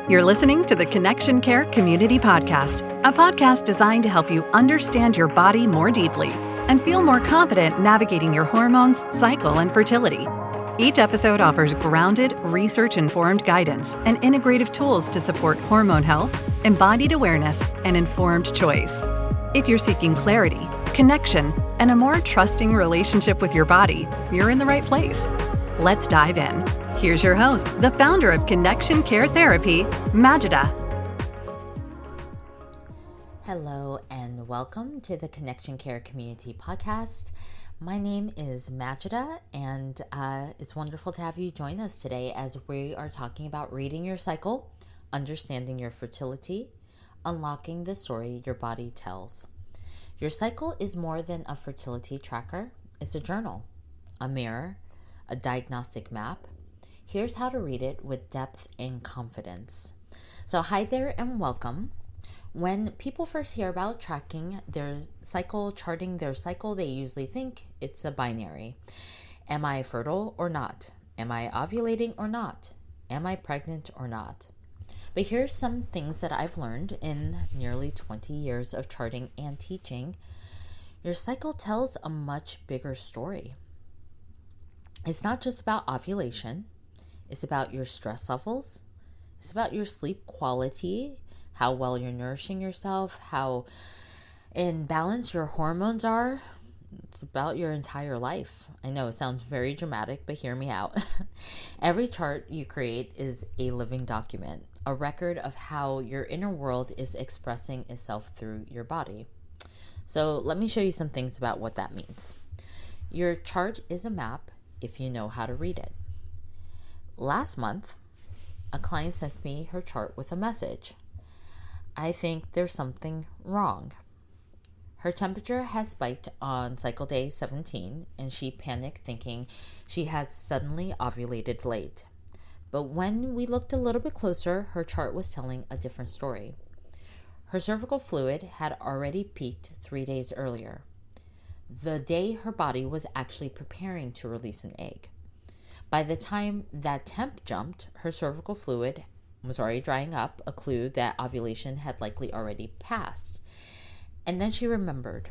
You're listening to the Connection Care Community Podcast, a podcast designed to help you understand your body more deeply and feel more confident navigating your hormones, cycle, and fertility. Each episode offers grounded, research-informed guidance and integrative tools to support hormone health, embodied awareness, and informed choice. If you're seeking clarity, connection, and a more trusting relationship with your body, you're in the right place. Let's dive in. Here's your host, the founder of Connection Care Therapy, Majida. Hello and welcome to the Connection Care Community Podcast. My name is Majida, and it's wonderful to have you join us today as we are talking about reading your cycle, understanding your fertility, unlocking the story your body tells. Your cycle is more than a fertility tracker. It's a journal, a mirror, a diagnostic map. Here's how to read it with depth and confidence. So hi there and welcome. When people first hear about tracking their cycle, charting their cycle, they usually think it's a binary. Am I fertile or not? Am I ovulating or not? Am I pregnant or not? But here's some things that I've learned in nearly 20 years of charting and teaching. Your cycle tells a much bigger story. It's not just about ovulation. It's about your stress levels. It's about your sleep quality, how well you're nourishing yourself, how in balance your hormones are. It's about your entire life. I know it sounds very dramatic, but hear me out. Every chart you create is a living document, a record of how your inner world is expressing itself through your body. So let me show you some things about what that means. Your chart is a map if you know how to read it. Last month, a client sent me her chart with a message. I think there's something wrong. Her temperature has spiked on cycle day 17, and she panicked thinking she had suddenly ovulated late. But when we looked a little bit closer, her chart was telling a different story. Her cervical fluid had already peaked 3 days earlier, the day her body was actually preparing to release an egg. By the time that temp jumped, her cervical fluid was already drying up, a clue that ovulation had likely already passed. And then she remembered.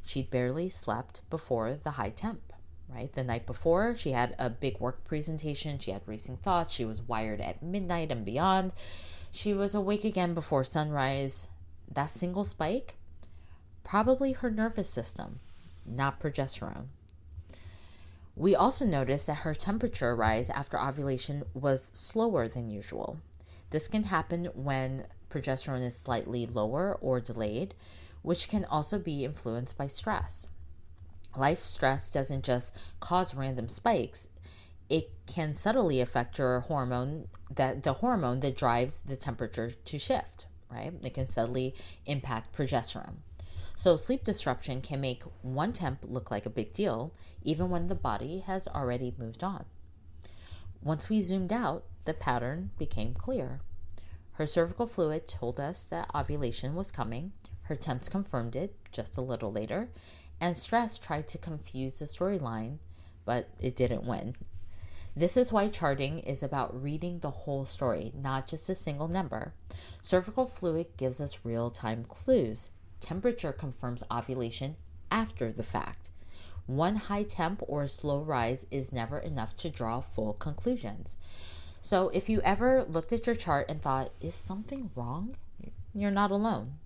She'd barely slept before the high temp, right? The night before, she had a big work presentation. She had racing thoughts. She was wired at midnight and beyond. She was awake again before sunrise. That single spike, probably her nervous system, not progesterone. We also noticed that her temperature rise after ovulation was slower than usual. This can happen when progesterone is slightly lower or delayed, which can also be influenced by stress. Life stress doesn't just cause random spikes. It can subtly affect your hormone, the hormone that drives the temperature to shift, right? It can subtly impact progesterone. So sleep disruption can make one temp look like a big deal, even when the body has already moved on. Once we zoomed out, the pattern became clear. Her cervical fluid told us that ovulation was coming, her temps confirmed it just a little later, and stress tried to confuse the storyline, but it didn't win. This is why charting is about reading the whole story, not just a single number. Cervical fluid gives us real-time clues. Temperature confirms ovulation after the fact. One high temp or a slow rise is never enough to draw full conclusions. So if you ever looked at your chart and thought, is something wrong? You're not alone.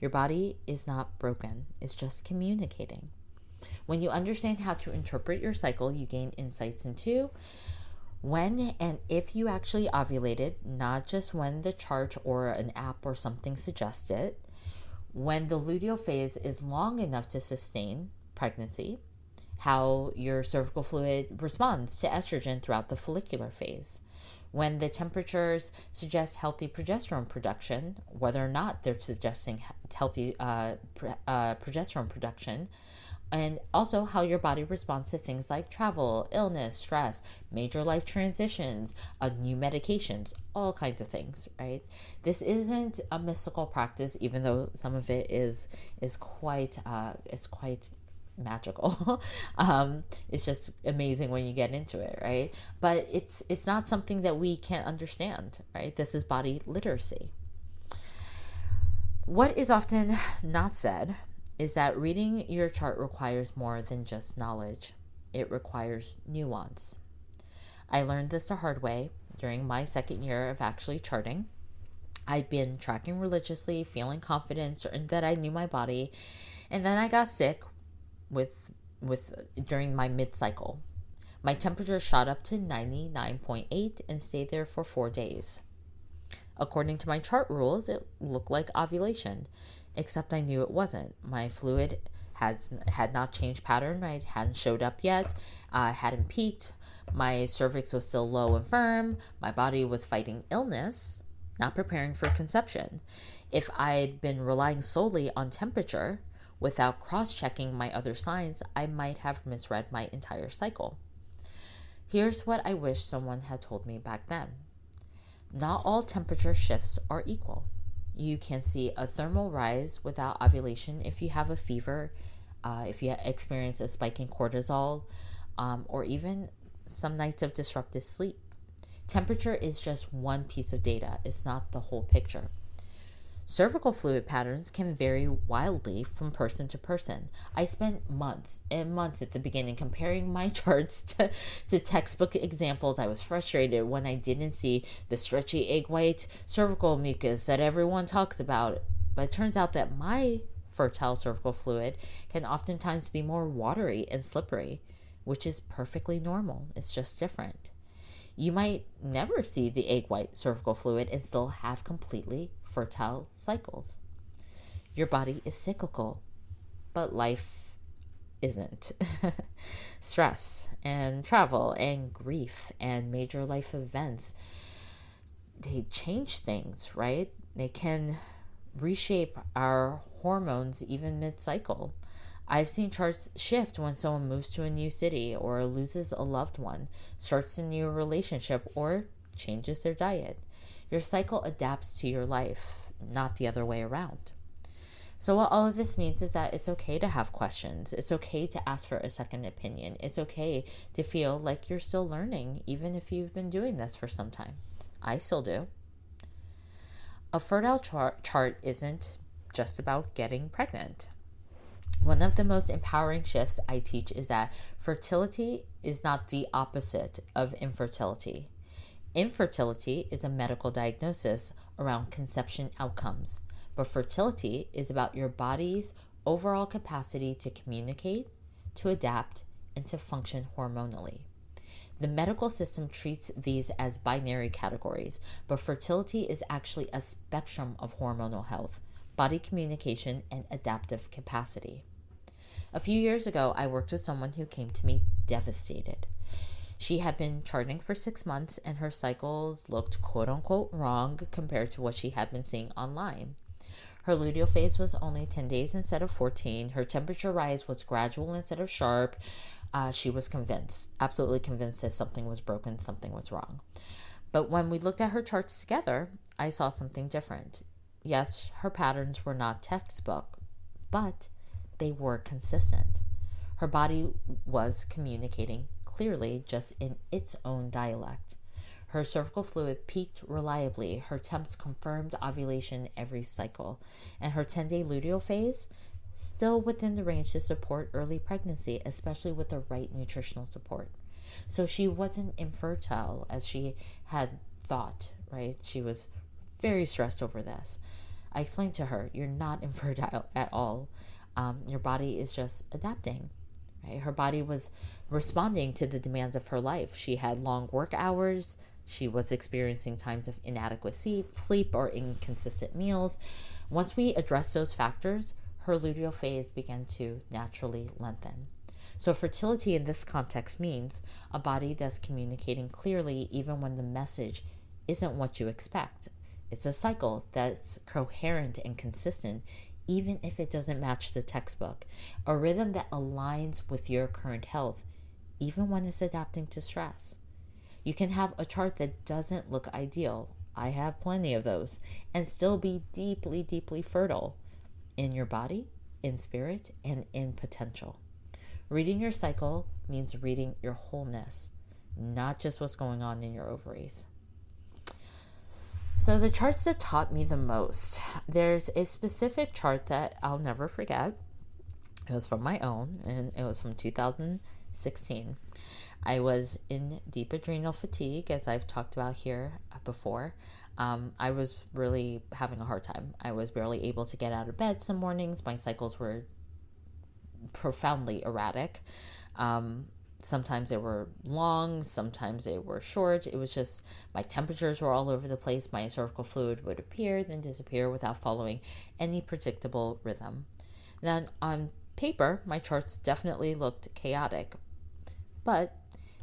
Your body is not broken. It's just communicating. When you understand how to interpret your cycle, you gain insights into when and if you actually ovulated, not just when the chart or an app or something suggests it. When the luteal phase is long enough to sustain pregnancy, how your cervical fluid responds to estrogen throughout the follicular phase, when the temperatures suggest healthy progesterone production, whether or not they're suggesting healthy progesterone production, and also how your body responds to things like travel, illness, stress, major life transitions, new medications, all kinds of things, right? This isn't a mystical practice, even though some of it is quite magical. It's just amazing when you get into it, right? But it's not something that we can't understand, right? This is body literacy. What is often not said is that reading your chart requires more than just knowledge. It requires nuance. I learned this the hard way during my second year of actually charting. I'd been tracking religiously, feeling confident, certain that I knew my body, and then I got sick during my mid-cycle. My temperature shot up to 99.8 and stayed there for 4 days. According to my chart rules, it looked like ovulation, except I knew it wasn't. My fluid had not changed pattern, right? Hadn't showed up yet, hadn't peaked. My cervix was still low and firm. My body was fighting illness, not preparing for conception. If I'd been relying solely on temperature without cross-checking my other signs, I might have misread my entire cycle. Here's what I wish someone had told me back then. Not all temperature shifts are equal. You can see a thermal rise without ovulation if you have a fever, if you experience a spike in cortisol, or even some nights of disrupted sleep. Temperature is just one piece of data. It's not the whole picture. Cervical fluid patterns can vary wildly from person to person. I spent months and months at the beginning comparing my charts to textbook examples. I was frustrated when I didn't see the stretchy egg white cervical mucus that everyone talks about. But it turns out that my fertile cervical fluid can oftentimes be more watery and slippery, which is perfectly normal. It's just different. You might never see the egg white cervical fluid and still have completely fertile cycles. Your body is cyclical, but life isn't. Stress and travel and grief and major life events, they change things, right? They can reshape our hormones even mid-cycle. I've seen charts shift when someone moves to a new city or loses a loved one, starts a new relationship, or changes their diet. Your cycle adapts to your life, not the other way around. So what all of this means is that it's okay to have questions. It's okay to ask for a second opinion. It's okay to feel like you're still learning, even if you've been doing this for some time. I still do. A fertile chart isn't just about getting pregnant. One of the most empowering shifts I teach is that fertility is not the opposite of infertility. Infertility is a medical diagnosis around conception outcomes, but fertility is about your body's overall capacity to communicate, to adapt, and to function hormonally. The medical system treats these as binary categories, but fertility is actually a spectrum of hormonal health, body communication, and adaptive capacity. A few years ago, I worked with someone who came to me devastated. She had been charting for 6 months and her cycles looked quote-unquote wrong compared to what she had been seeing online. Her luteal phase was only 10 days instead of 14. Her temperature rise was gradual instead of sharp. She was convinced, absolutely convinced that something was broken, something was wrong. But when we looked at her charts together, I saw something different. Yes, her patterns were not textbook, but they were consistent. Her body was communicating clearly, just in its own dialect. Her cervical fluid peaked reliably. Her temps confirmed ovulation every cycle. And her 10-day luteal phase, still within the range to support early pregnancy, especially with the right nutritional support. So she wasn't infertile as she had thought, right? She was very stressed over this. I explained to her, you're not infertile at all. Your body is just adapting. Right? Her body was responding to the demands of her life. She had long work hours. She was experiencing times of inadequate sleep or inconsistent meals. Once we addressed those factors, her luteal phase began to naturally lengthen. So fertility in this context means a body that's communicating clearly even when the message isn't what you expect. It's a cycle that's coherent and consistent even if it doesn't match the textbook, a rhythm that aligns with your current health, even when it's adapting to stress. You can have a chart that doesn't look ideal. I have plenty of those, and still be deeply, deeply fertile in your body, in spirit, and in potential. Reading your cycle means reading your wholeness, not just what's going on in your ovaries. So the charts that taught me the most, there's a specific chart that I'll never forget. It was from my own, and it was from 2016. I was in deep adrenal fatigue, as I've talked about here before. I was really having a hard time. I was barely able to get out of bed some mornings. My cycles were profoundly erratic. Sometimes they were long, sometimes they were short. It was just, my temperatures were all over the place. My cervical fluid would appear, then disappear without following any predictable rhythm. Then on paper, my charts definitely looked chaotic, but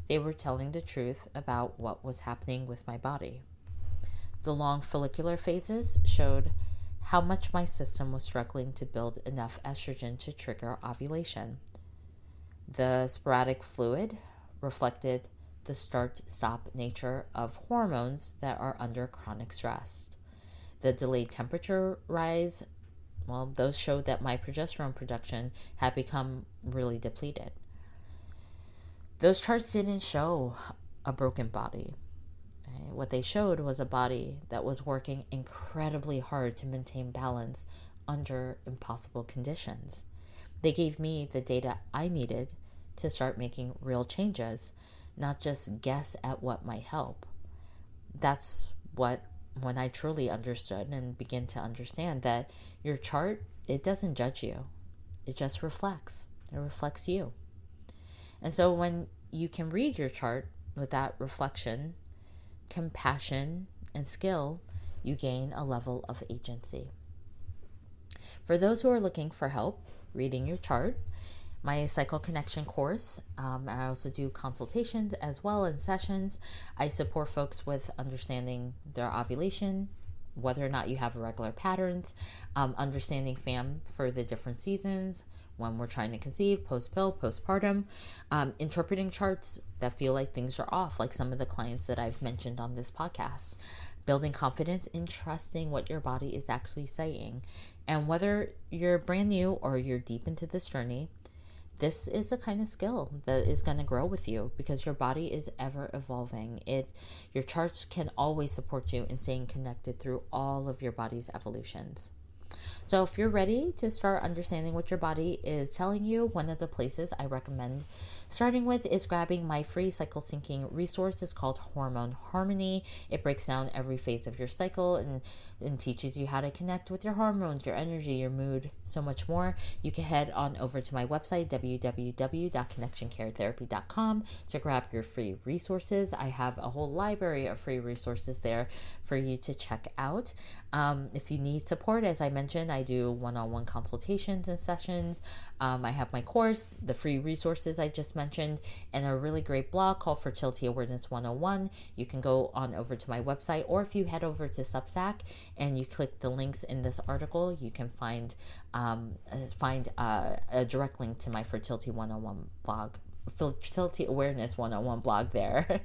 they were telling the truth about what was happening with my body. The long follicular phases showed how much my system was struggling to build enough estrogen to trigger ovulation. The sporadic fluid reflected the start-stop nature of hormones that are under chronic stress. The delayed temperature rise, well, those showed that my progesterone production had become really depleted. Those charts didn't show a broken body. What they showed was a body that was working incredibly hard to maintain balance under impossible conditions. They gave me the data I needed to start making real changes, not just guess at what might help. That's when I truly understood and began to understand that your chart, it doesn't judge you. It just reflects. It reflects you. And so when you can read your chart with that reflection, compassion, and skill, you gain a level of agency. For those who are looking for help reading your chart, my Cycle Connection course, I also do consultations as well in sessions. I support folks with understanding their ovulation, whether or not you have irregular patterns, understanding FAM for the different seasons, when we're trying to conceive, post-pill, postpartum, interpreting charts that feel like things are off, like some of the clients that I've mentioned on this podcast, building confidence in trusting what your body is actually saying. And whether you're brand new or you're deep into this journey, this is a kind of skill that is going to grow with you because your body is ever evolving. Your charts can always support you in staying connected through all of your body's evolutions. So if you're ready to start understanding what your body is telling you, one of the places I recommend starting with is grabbing my free cycle syncing resource. It's called Hormone Harmony. It breaks down every phase of your cycle and teaches you how to connect with your hormones, your energy, your mood, so much more. You can head on over to my website, www.connectioncaretherapy.com, to grab your free resources. I have a whole library of free resources there for you to check out. If you need support, as I mentioned, I do one-on-one consultations and sessions. I have my course, the free resources I just mentioned, and a really great blog called Fertility Awareness 101. You can go on over to my website, or if you head over to Substack and you click the links in this article, you can find a direct link to my Fertility 101 blog. Fertility Awareness 101 blog there.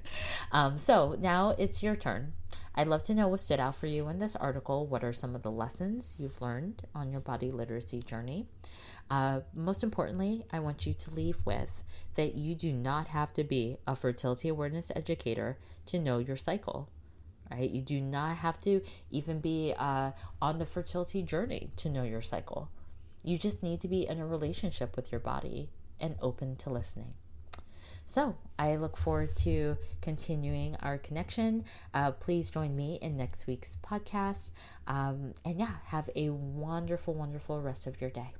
So now it's your turn. I'd love to know what stood out for you in this article. What are some of the lessons you've learned on your body literacy journey? Most importantly, I want you to leave with that you do not have to be a fertility awareness educator to know your cycle. Right? You do not have to even be on the fertility journey to know your cycle. You just need to be in a relationship with your body and open to listening. So I look forward to continuing our connection. Please join me in next week's podcast. And have a wonderful, wonderful rest of your day.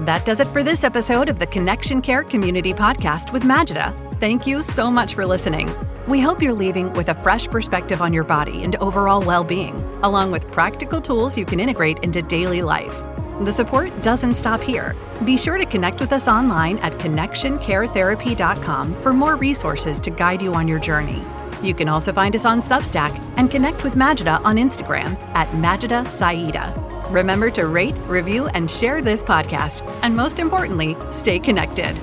That does it for this episode of the Connection Care Community Podcast with Majida. Thank you so much for listening. We hope you're leaving with a fresh perspective on your body and overall well-being, along with practical tools you can integrate into daily life. The support doesn't stop here. Be sure to connect with us online at connectioncaretherapy.com for more resources to guide you on your journey. You can also find us on Substack and connect with Majida on Instagram at Majida Sai'da. Remember to rate, review, and share this podcast. And most importantly, stay connected.